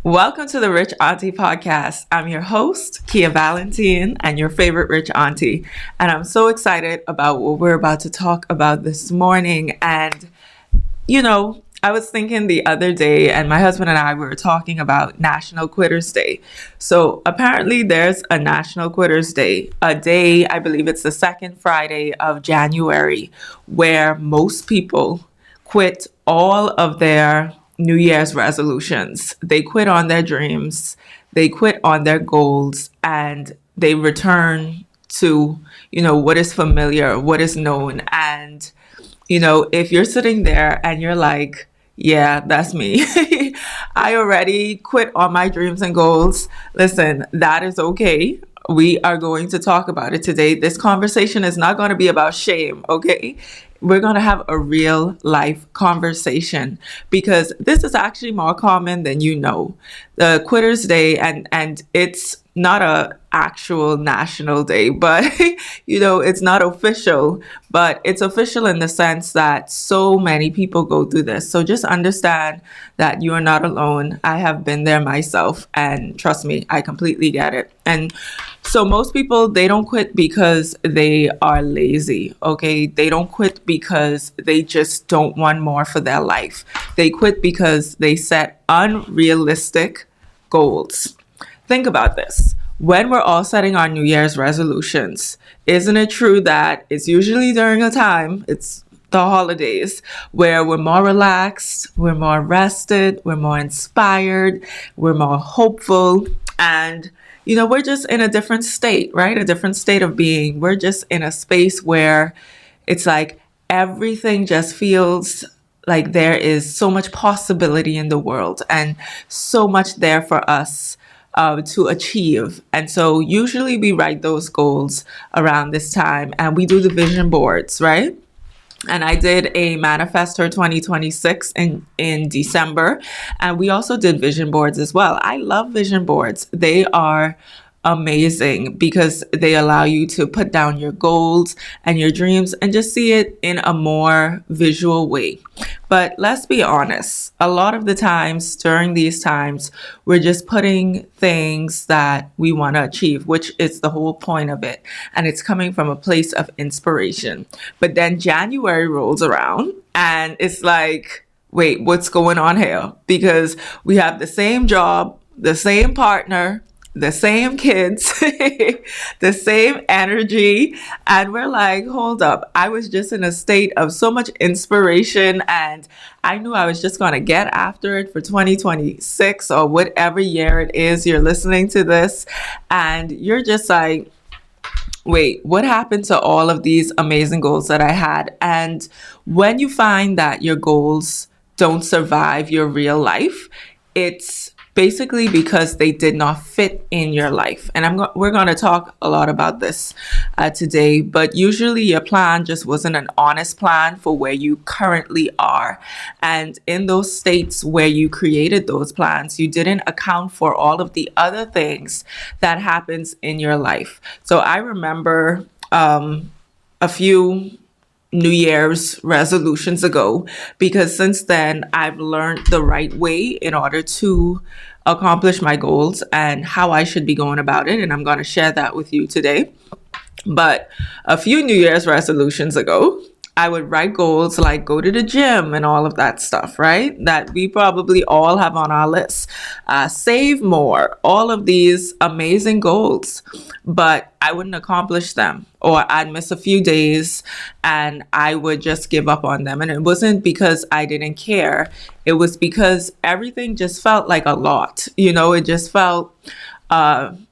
Welcome to the Rich Auntie Podcast. I'm your host, Kia Valentine, and your favorite Rich Auntie. And I'm so excited about what we're about to talk about this morning. And, I was thinking the other day, and my husband and I were talking about National Quitters Day. So apparently, there's a National Quitters Day, a day, I believe it's the second Friday of January, where most people quit all of their New Year's resolutions. They quit on their dreams, they quit on their goals, and they return to, what is familiar, what is known. And, if you're sitting there and you're like, yeah, that's me. I already quit on my dreams and goals. Listen, that is okay. We are going to talk about it today. This conversation is not going to be about shame, okay? We're going to have a real life conversation because this is actually more common than you know. The Quitters Day, and it's not a actual national day, but it's not official, but it's official in the sense that so many people go through this. So just understand that you are not alone. I have been there myself, and trust me, I completely get it. And so most people, they don't quit because they are lazy, okay? They don't quit because they just don't want more for their life. They quit because they set unrealistic goals. Think about this. When we're all setting our New Year's resolutions, isn't it true that it's usually during a time, it's the holidays, where we're more relaxed, we're more rested, we're more inspired, we're more hopeful, and we're just in a different state, right? A different state of being. We're just in a space where it's like everything just feels like there is so much possibility in the world and so much there for us to achieve. And so usually we write those goals around this time and we do the vision boards, right? And I did a Manifestor 2026 in December. And we also did vision boards as well. I love vision boards. They are amazing because they allow you to put down your goals and your dreams and just see it in a more visual way. But let's be honest, a lot of the times during these times, we're just putting things that we want to achieve, which is the whole point of it. And it's coming from a place of inspiration. But then January rolls around and it's like, wait, what's going on here? Because we have the same job, the same partner, the same kids, the same energy. And we're like, hold up. I was just in a state of so much inspiration and I knew I was just going to get after it for 2026 or whatever year it is you're listening to this. And you're just like, wait, what happened to all of these amazing goals that I had? And when you find that your goals don't survive your real life, it's basically because they did not fit in your life. And we're going to talk a lot about this today, but usually your plan just wasn't an honest plan for where you currently are. And in those states where you created those plans, you didn't account for all of the other things that happens in your life. So I remember a few New Year's resolutions ago, because since then I've learned the right way in order to accomplish my goals and how I should be going about it. And I'm going to share that with you today. But a few New Year's resolutions ago, I would write goals like go to the gym and all of that stuff, right? That we probably all have on our list. Save more, all of these amazing goals, but I wouldn't accomplish them, or I'd miss a few days and I would just give up on them. And it wasn't because I didn't care. It was because everything just felt like a lot. It just felt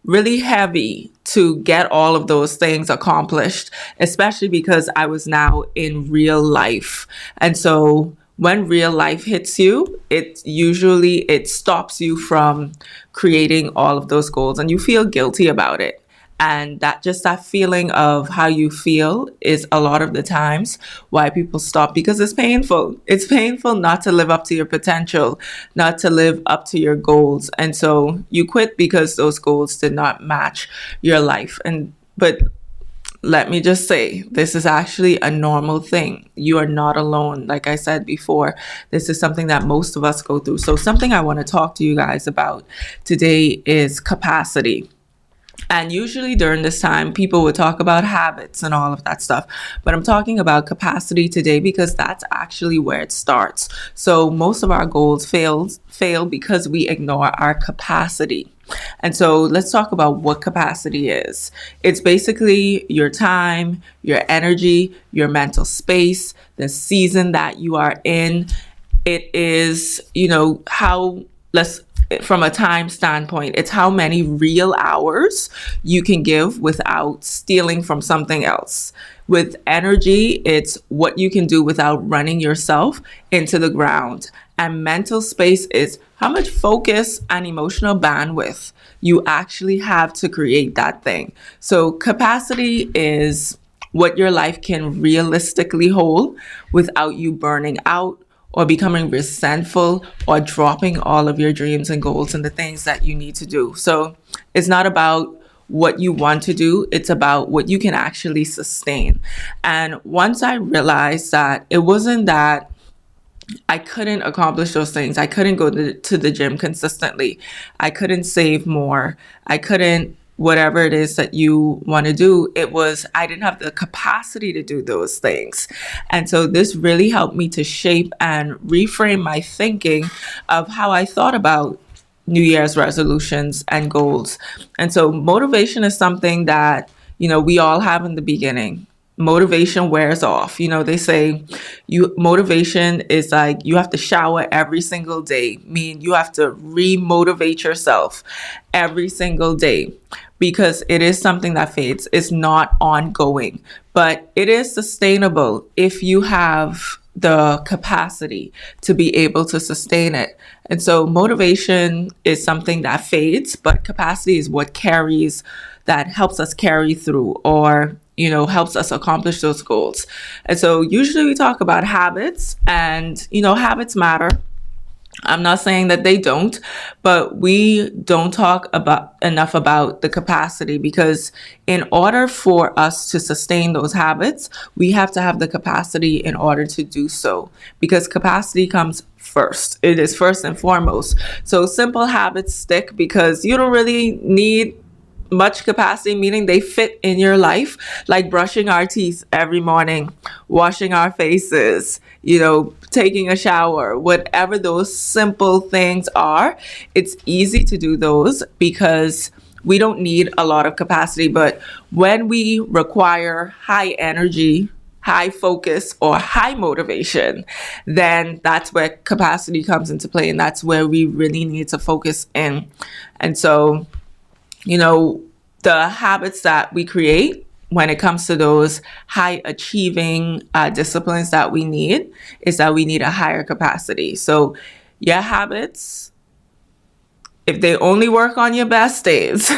really heavy to get all of those things accomplished, especially because I was now in real life. And so when real life hits you, it stops you from creating all of those goals and you feel guilty about it. And that feeling of how you feel is a lot of the times why people stop, because it's painful. It's painful not to live up to your potential, not to live up to your goals. And so you quit because those goals did not match your life. But let me just say, this is actually a normal thing. You are not alone. Like I said before, this is something that most of us go through. So something I want to talk to you guys about today is capacity. And usually during this time, people would talk about habits and all of that stuff. But I'm talking about capacity today because that's actually where it starts. So most of our goals fail because we ignore our capacity. And so let's talk about what capacity is. It's basically your time, your energy, your mental space, the season that you are in. It is, how, let's from a time standpoint, it's how many real hours you can give without stealing from something else. With energy, it's what you can do without running yourself into the ground. And mental space is how much focus and emotional bandwidth you actually have to create that thing. So capacity is what your life can realistically hold without you burning out or becoming resentful or dropping all of your dreams and goals and the things that you need to do. So it's not about what you want to do, it's about what you can actually sustain. And once I realized that it wasn't that I couldn't accomplish those things. I couldn't go to the gym consistently. I couldn't save more. I couldn't, whatever it is that you want to do. It was, I didn't have the capacity to do those things. And so this really helped me to shape and reframe my thinking of how I thought about New Year's resolutions and goals. And so motivation is something that, we all have in the beginning. Motivation wears off. They say motivation is like you have to shower every single day, meaning you have to re-motivate yourself every single day because it is something that fades. It's not ongoing, but it is sustainable if you have the capacity to be able to sustain it. And so motivation is something that fades, but capacity is what that helps us carry through or helps us accomplish those goals. And so usually we talk about habits and, habits matter. I'm not saying that they don't, but we don't talk enough about the capacity because in order for us to sustain those habits, we have to have the capacity in order to do so because capacity comes first. It is first and foremost. So simple habits stick because you don't really need much capacity, meaning they fit in your life, like brushing our teeth every morning, washing our faces, taking a shower, whatever those simple things are. It's easy to do those because we don't need a lot of capacity. But when we require high energy, high focus, or high motivation, then that's where capacity comes into play. And that's where we really need to focus in. And so the habits that we create when it comes to those high achieving disciplines that we need is that we need a higher capacity. So your habits, if they only work on your best days,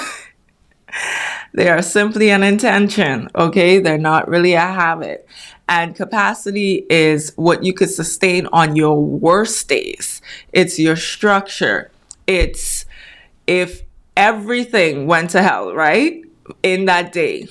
they are simply an intention, okay? They're not really a habit. And capacity is what you could sustain on your worst days. It's your structure. It's if everything went to hell, right? In that day,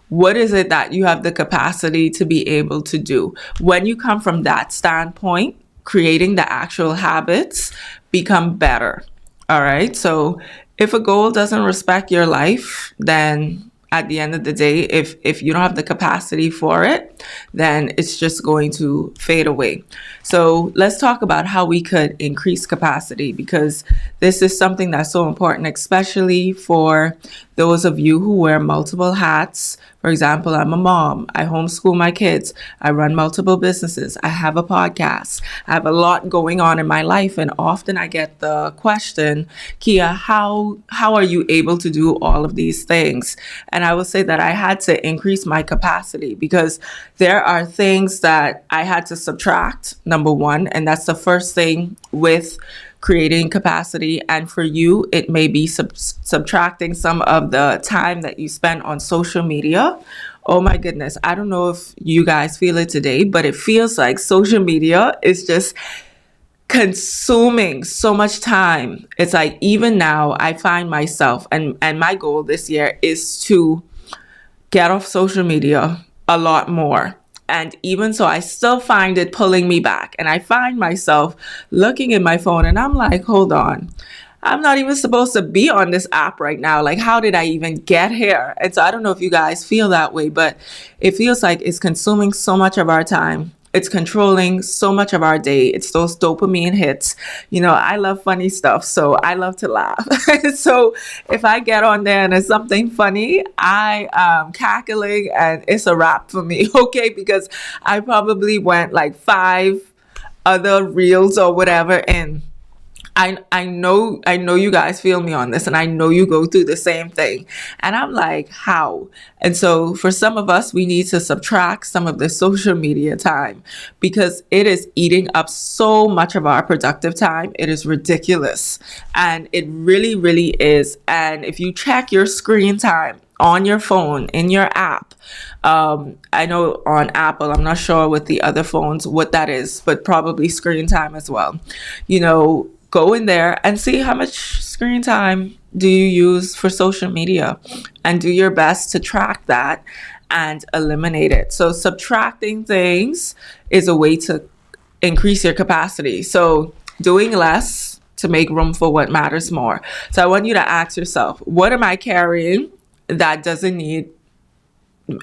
what is it that you have the capacity to be able to do? When you come from that standpoint, creating the actual habits become better. All right. So if a goal doesn't respect your life, then at the end of the day, if you don't have the capacity for it, then it's just going to fade away. So let's talk about how we could increase capacity because this is something that's so important, especially for those of you who wear multiple hats. For example, I'm a mom. I homeschool my kids. I run multiple businesses. I have a podcast. I have a lot going on in my life. And often I get the question, Kia, how are you able to do all of these things? And I will say that I had to increase my capacity because there are things that I had to subtract, number one. And that's the first thing with creating capacity. And for you, it may be subtracting some of the time that you spend on social media. Oh my goodness. I don't know if you guys feel it today, but it feels like social media is just consuming so much time. It's like even now I find myself and my goal this year is to get off social media a lot more. And even so, I still find it pulling me back. And I find myself looking at my phone and I'm like, hold on. I'm not even supposed to be on this app right now. Like, how did I even get here? And so I don't know if you guys feel that way, but it feels like it's consuming so much of our time. It's controlling so much of our day. It's those dopamine hits. You know, I love funny stuff, so I love to laugh. So if I get on there and it's something funny, I am cackling and it's a wrap for me, okay? Because I probably went like 5 other reels or whatever in. I know you guys feel me on this, and I know you go through the same thing. And I'm like, how? And so for some of us, we need to subtract some of the social media time because it is eating up so much of our productive time. It is ridiculous. And it really, really is. And if you check your screen time on your phone in your app, I know on Apple, I'm not sure with the other phones what that is, but probably screen time as well. You know, go in there and see how much screen time do you use for social media and do your best to track that and eliminate it. So subtracting things is a way to increase your capacity. So doing less to make room for what matters more. So I want you to ask yourself, what am I carrying that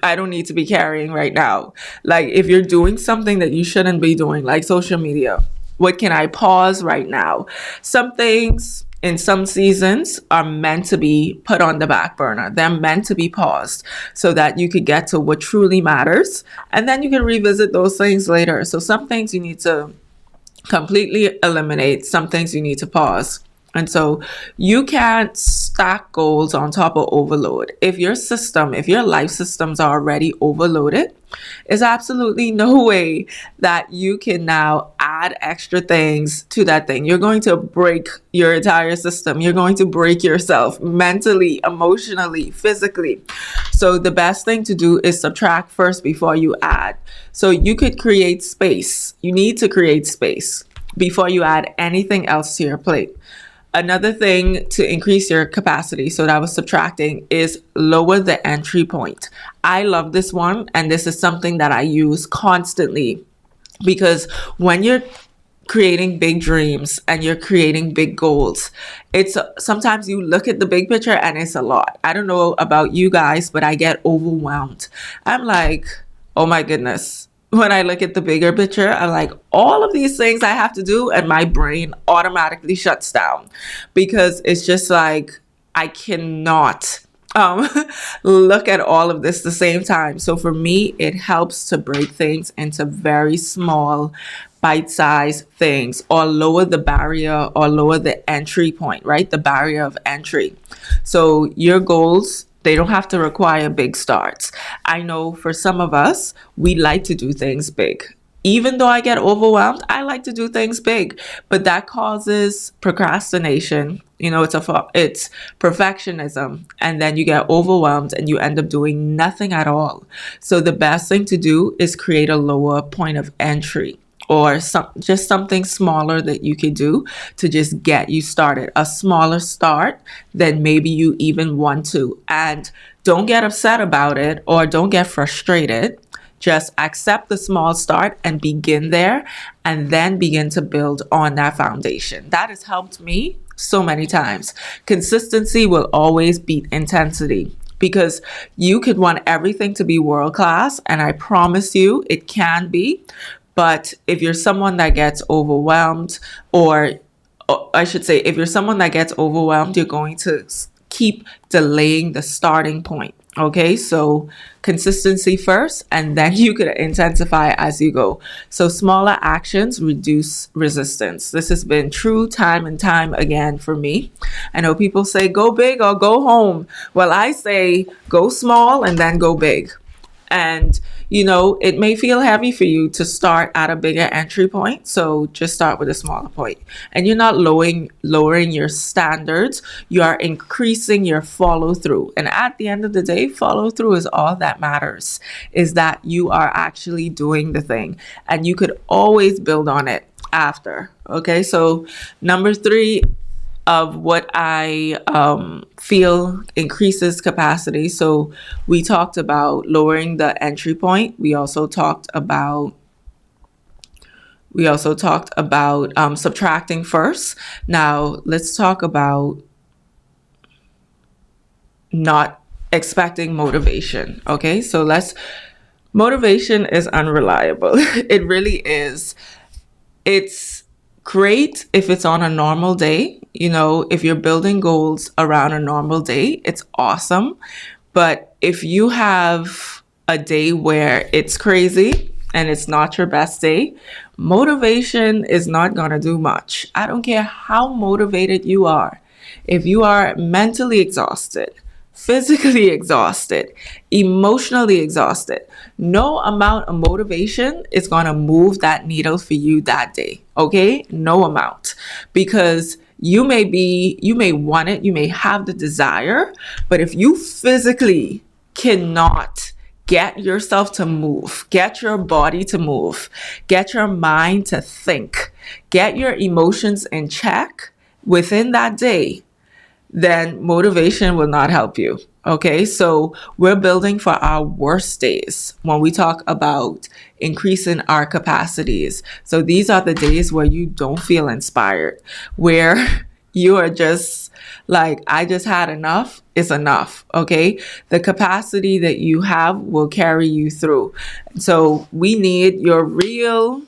I don't need to be carrying right now? Like if you're doing something that you shouldn't be doing, like social media, what can I pause right now? Some things in some seasons are meant to be put on the back burner. They're meant to be paused so that you could get to what truly matters. And then you can revisit those things later. So some things you need to completely eliminate. Some things you need to pause. And so you can't stack goals on top of overload. If your life systems are already overloaded, there's absolutely no way that you can now add extra things to that thing. You're going to break your entire system. You're going to break yourself mentally, emotionally, physically. So the best thing to do is subtract first before you add. So you could create space. You need to create space before you add anything else to your plate. Another thing to increase your capacity, so that was subtracting, is lower the entry point. I love this one, and this is something that I use constantly because when you're creating big dreams and you're creating big goals, it's sometimes you look at the big picture and it's a lot. I don't know about you guys, but I get overwhelmed. I'm like, oh my goodness. When I look at the bigger picture, I'm like, all of these things I have to do, and my brain automatically shuts down because it's just like, I cannot look at all of this at the same time. So for me, it helps to break things into very small, bite-sized things, or lower the barrier or lower the entry point, right? The barrier of entry. So your goals, they don't have to require big starts. I know for some of us, we like to do things big. Even though I get overwhelmed, I like to do things big, but that causes procrastination. You know, it's perfectionism, and then you get overwhelmed and you end up doing nothing at all. So the best thing to do is create a lower point of entry, or just something smaller that you could do to just get you started. A smaller start than maybe you even want to. And don't get upset about it or don't get frustrated. Just accept the small start and begin there, and then begin to build on that foundation. That has helped me so many times. Consistency will always beat intensity, because you could want everything to be world class, and I promise you it can be. But if you're someone that gets overwhelmed, or I should say, if you're someone that gets overwhelmed, you're going to keep delaying the starting point. Okay, so consistency first, and then you could intensify as you go. So smaller actions reduce resistance. This has been true time and time again for me. I know people say go big or go home. Well, I say go small and then go big. And, you know, it may feel heavy for you to start at a bigger entry point. So just start with a smaller point. And you're not lowering your standards. You are increasing your follow through. And at the end of the day, follow through is all that matters, is that you are actually doing the thing. And you could always build on it after. Okay, so number 3, of what I feel increases capacity. So we talked about lowering the entry point. We also talked about subtracting first. Now let's talk about not expecting motivation. Okay, so motivation is unreliable. It really is. It's great if it's on a normal day. If you're building goals around a normal day, it's awesome. But if you have a day where it's crazy and it's not your best day, motivation is not going to do much. I don't care how motivated you are. If you are mentally exhausted, physically exhausted, emotionally exhausted, no amount of motivation is going to move that needle for you that day. Okay? No amount. Because you may want it, you may have the desire, but if you physically cannot get yourself to move, get your body to move, get your mind to think, get your emotions in check within that day, then motivation will not help you. Okay, so we're building for our worst days when we talk about increasing our capacities. So these are the days where you don't feel inspired, where you are just like, I just had enough is enough. Okay, the capacity that you have will carry you through. So we need your real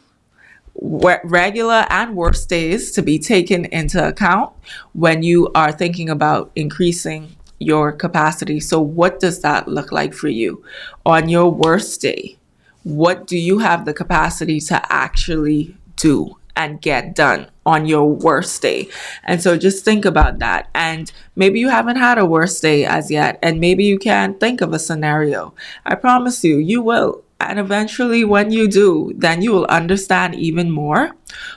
regular and worst days to be taken into account when you are thinking about increasing your capacity. So what does that look like for you on your worst day? What do you have the capacity to actually do and get done on your worst day? And so just think about that. And maybe you haven't had a worst day as yet, and maybe you can't think of a scenario. I promise you, you will. And eventually when you do, then you will understand even more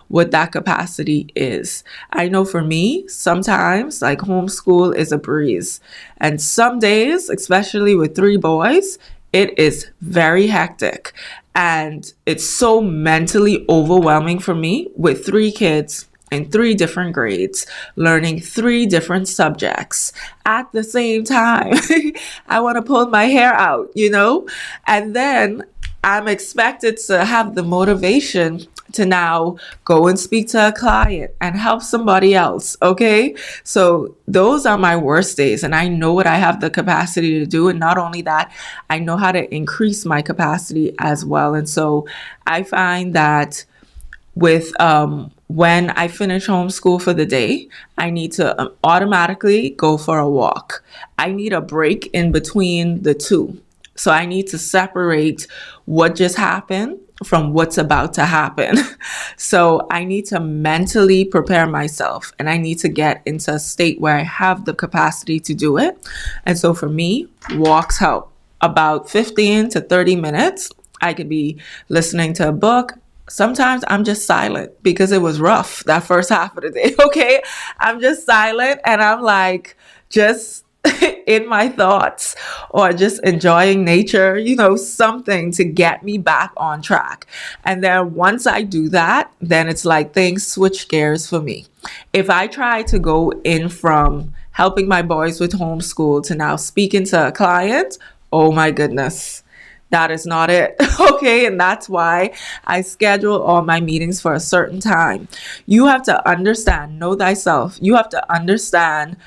what that capacity is. I know for me, sometimes like homeschool is a breeze. And some days, especially with 3 boys, it is very hectic. And it's so mentally overwhelming for me with 3 kids in 3 different grades, learning 3 different subjects at the same time. I want to pull my hair out, and then I'm expected to have the motivation to now go and speak to a client and help somebody else. Okay. So those are my worst days, and I know what I have the capacity to do. And not only that, I know how to increase my capacity as well. And so I find that with when I finish homeschool for the day, I need to automatically go for a walk. I need a break in between the two. So I need to separate what just happened from what's about to happen. So I need to mentally prepare myself, and I need to get into a state where I have the capacity to do it. And so for me, walks help. About 15 to 30 minutes, I could be listening to a book. Sometimes I'm just silent because it was rough that first half of the day. Okay. I'm just silent and I'm like, just in my thoughts, or just enjoying nature, something to get me back on track. And then once I do that, then it's like things switch gears for me. If I try to go in from helping my boys with homeschool to now speaking to a client, oh my goodness, that is not it. Okay. And that's why I schedule all my meetings for a certain time. You have to understand, know thyself. You have to understand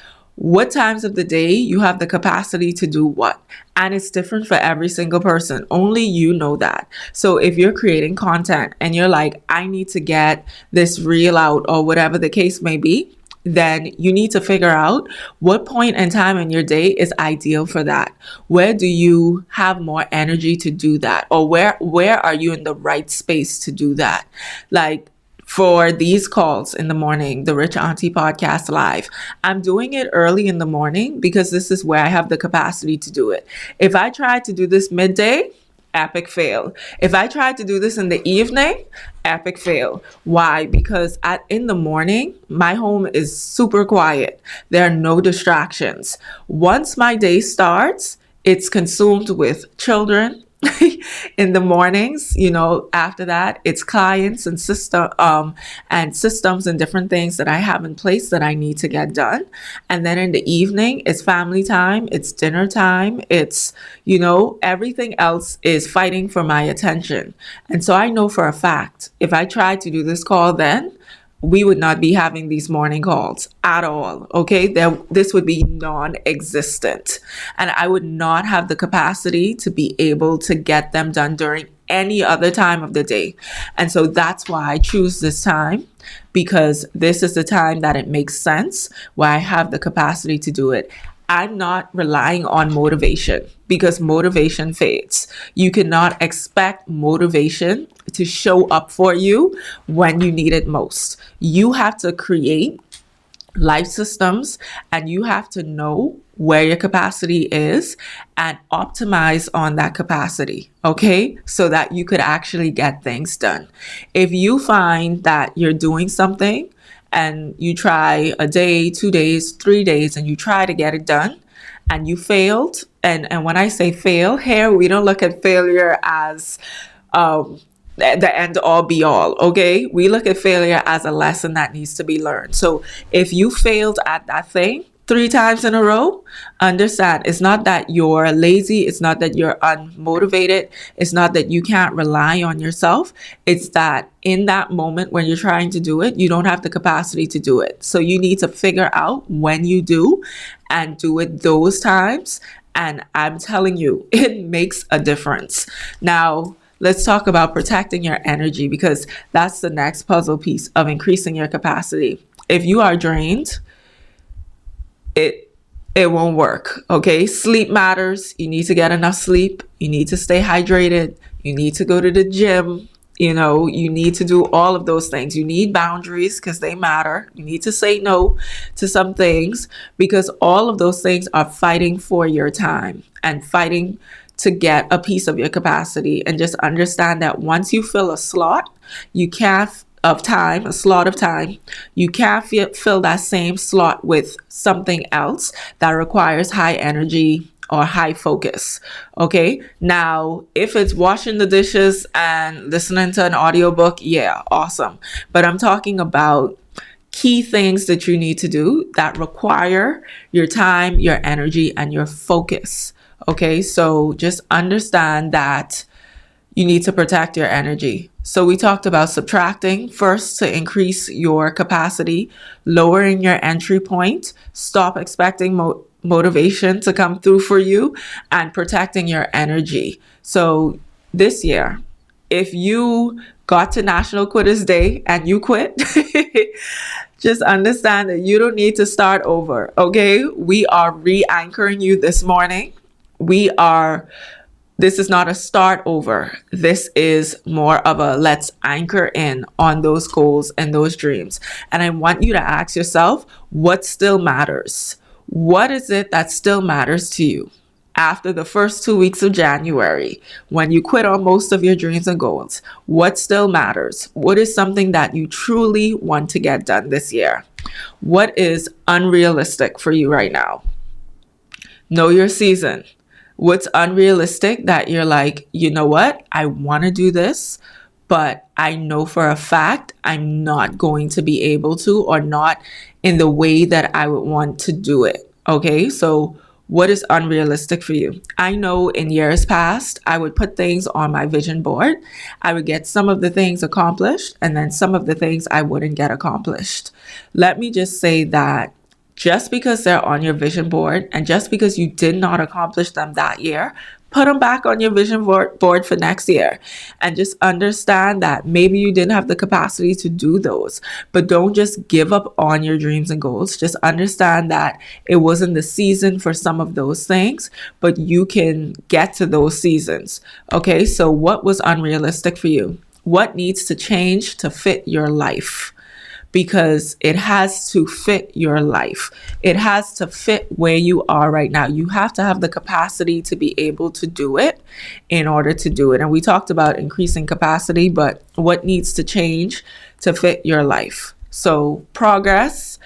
what times of the day you have the capacity to do what. And it's different for every single person. Only you know that. So if you're creating content and you're like, I need to get this reel out, or whatever the case may be, then you need to figure out what point in time in your day is ideal for that. Where do you have more energy to do that? Or where are you in the right space to do that? Like, for these calls in the morning, the Rich Auntie Podcast Live, I'm doing it early in the morning because this is where I have the capacity to do it. If I try to do this midday, epic fail. If I try to do this in the evening, epic fail. Why? Because in the morning, my home is super quiet. There are no distractions. Once my day starts, it's consumed with children, in the mornings. After that, it's clients and systems and different things that I have in place that I need to get done. And then in the evening, it's family time, it's dinner time, it's, everything else is fighting for my attention. And so I know for a fact, if I tried to do this call then, we would not be having these morning calls at all. Okay. This would be non-existent. And I would not have the capacity to be able to get them done during any other time of the day. And so that's why I choose this time, because this is the time that it makes sense, where I have the capacity to do it. I'm not relying on motivation, because motivation fades. You cannot expect motivation to show up for you when you need it most. You have to create life systems, and you have to know where your capacity is and optimize on that capacity, okay? So that you could actually get things done. If you find that you're doing something and you try a day, 2 days, 3 days, and you try to get it done and you failed, and when I say fail here, we don't look at failure as the end all be all, okay? We look at failure as a lesson that needs to be learned. So if you failed at that thing 3 times in a row, understand, it's not that you're lazy, it's not that you're unmotivated, it's not that you can't rely on yourself. It's that in that moment when you're trying to do it, you don't have the capacity to do it. So you need to figure out when you do and do it those times. And I'm telling you, it makes a difference. Now, let's talk about protecting your energy, because that's the next puzzle piece of increasing your capacity. If you are drained, it won't work. Okay. Sleep matters. You need to get enough sleep. You need to stay hydrated. You need to go to the gym. You need to do all of those things. You need boundaries because they matter. You need to say no to some things, because all of those things are fighting for your time and fighting to get a piece of your capacity. And just understand that once you fill a slot, you can't a slot of time, you can't fill that same slot with something else that requires high energy or high focus. Okay. Now, if it's washing the dishes and listening to an audiobook, yeah, awesome. But I'm talking about key things that you need to do that require your time, your energy, and your focus. Okay. So just understand that you need to protect your energy. So we talked about subtracting first to increase your capacity, lowering your entry point, stop expecting motivation to come through for you, and protecting your energy. So this year, if you got to National Quitters Day and you quit, just understand that you don't need to start over. Okay. We are re-anchoring you this morning. This is not a start over. This is more of a let's anchor in on those goals and those dreams. And I want you to ask yourself, what still matters? What is it that still matters to you after the first 2 weeks of January, when you quit on most of your dreams and goals? What still matters? What is something that you truly want to get done this year? What is unrealistic for you right now? Know your season. What's unrealistic that you're like, you know what? I want to do this, but I know for a fact I'm not going to be able to, or not in the way that I would want to do it. Okay. So what is unrealistic for you? I know in years past, I would put things on my vision board. I would get some of the things accomplished, and then some of the things I wouldn't get accomplished. Let me just say that just because they're on your vision board and just because you did not accomplish them that year, put them back on your vision board for next year. And just understand that maybe you didn't have the capacity to do those, but don't just give up on your dreams and goals. Just understand that it wasn't the season for some of those things, but you can get to those seasons. Okay, so what was unrealistic for you? What needs to change to fit your life? Because it has to fit your life. It has to fit where you are right now. You have to have the capacity to be able to do it in order to do it. And we talked about increasing capacity, but what needs to change to fit your life? So progress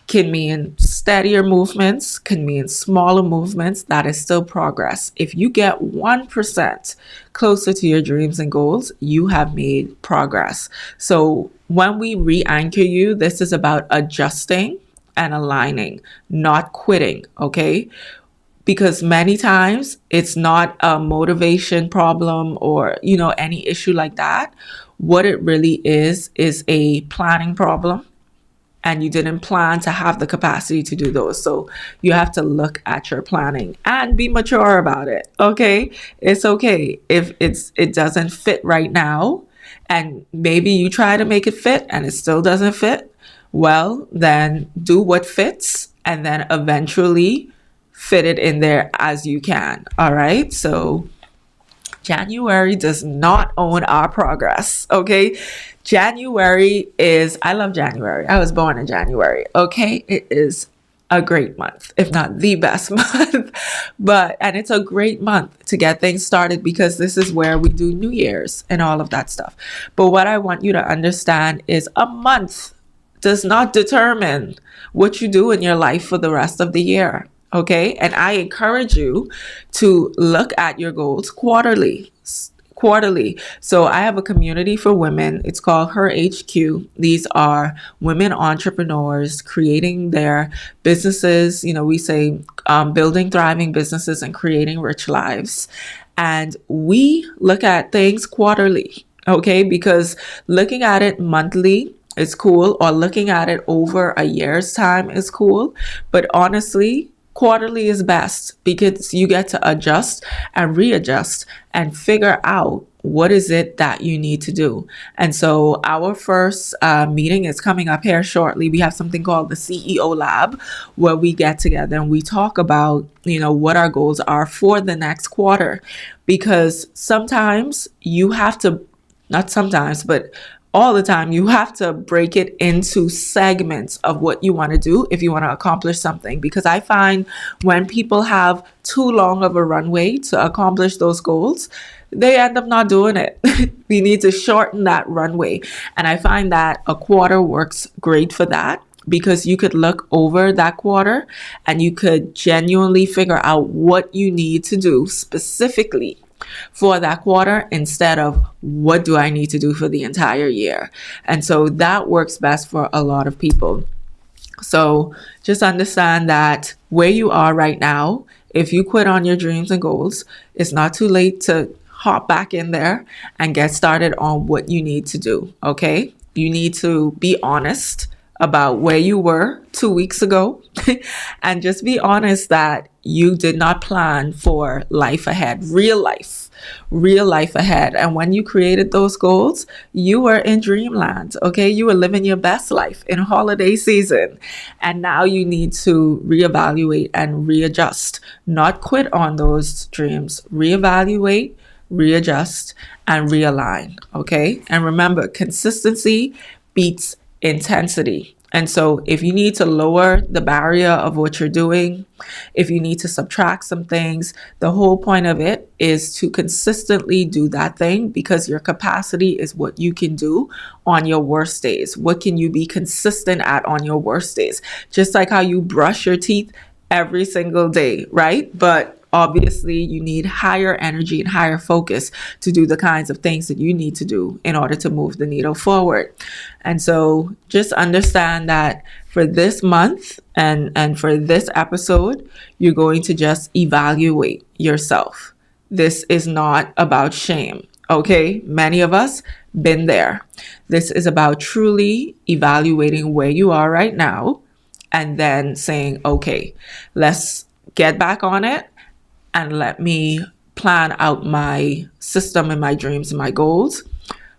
can mean steadier movements can mean smaller movements. That is still progress. If you get 1% closer to your dreams and goals, you have made progress. So when we re-anchor you, this is about adjusting and aligning, not quitting, okay? Because many times it's not a motivation problem or, any issue like that. What it really is a planning problem, and you didn't plan to have the capacity to do those. So you have to look at your planning and be mature about it. Okay. It's okay if it doesn't fit right now, and maybe you try to make it fit and it still doesn't fit. Well, then do what fits and then eventually fit it in there as you can. All right. So January does not own our progress. Okay. I love January. I was born in January. Okay. It is a great month, if not the best month. And it's a great month to get things started because this is where we do New Year's and all of that stuff. But what I want you to understand is a month does not determine what you do in your life for the rest of the year. Okay. And I encourage you to look at your goals quarterly. So I have a community for women. It's called Her HQ. These are women entrepreneurs creating their businesses. We say building thriving businesses and creating rich lives. And we look at things quarterly. Okay. Because looking at it monthly is cool, or looking at it over a year's time is cool. But honestly, quarterly is best because you get to adjust and readjust and figure out what is it that you need to do. And so our first meeting is coming up here shortly. We have something called the CEO Lab where we get together and we talk about, what our goals are for the next quarter. Because sometimes you have to, not sometimes, but all the time, you have to break it into segments of what you want to do if you want to accomplish something. Because I find when people have too long of a runway to accomplish those goals, they end up not doing it. We need to shorten that runway. And I find that a quarter works great for that, because you could look over that quarter and you could genuinely figure out what you need to do specifically for that quarter instead of what do I need to do for the entire year. And so that works best for a lot of people. So just understand that where you are right now, if you quit on your dreams and goals, it's not too late to hop back in there and get started on what you need to do. Okay. You need to be honest about where you were 2 weeks ago and just be honest that you did not plan for life ahead, real life ahead. And when you created those goals, you were in dreamland. Okay. You were living your best life in holiday season. And now you need to reevaluate and readjust, not quit on those dreams, reevaluate, readjust, and realign. Okay. And remember, consistency beats intensity. And so if you need to lower the barrier of what you're doing, if you need to subtract some things, the whole point of it is to consistently do that thing, because your capacity is what you can do on your worst days. What can you be consistent at on your worst days? Just like how you brush your teeth every single day, right? But obviously, you need higher energy and higher focus to do the kinds of things that you need to do in order to move the needle forward. And so just understand that for this month and for this episode, you're going to just evaluate yourself. This is not about shame. Okay. Many of us been there. This is about truly evaluating where you are right now and then saying, okay, let's get back on it. And let me plan out my system and my dreams and my goals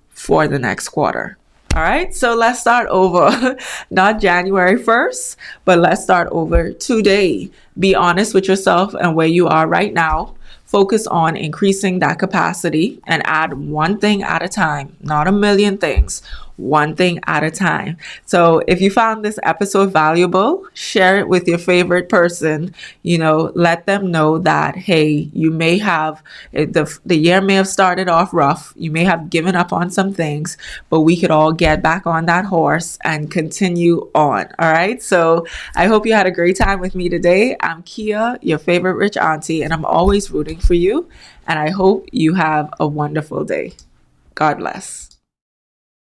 for the next quarter. All right. So let's start over, not January 1st, but let's start over today. Be honest with yourself and where you are right now. Focus on increasing that capacity and add one thing at a time, not a million things. one thing at a time. So if you found this episode valuable, share it with your favorite person. Let them know that, hey, you may have, the year may have started off rough. You may have given up on some things, but we could all get back on that horse and continue on. All right. So I hope you had a great time with me today. I'm Kia, your favorite rich auntie, and I'm always rooting for you. And I hope you have a wonderful day. God bless.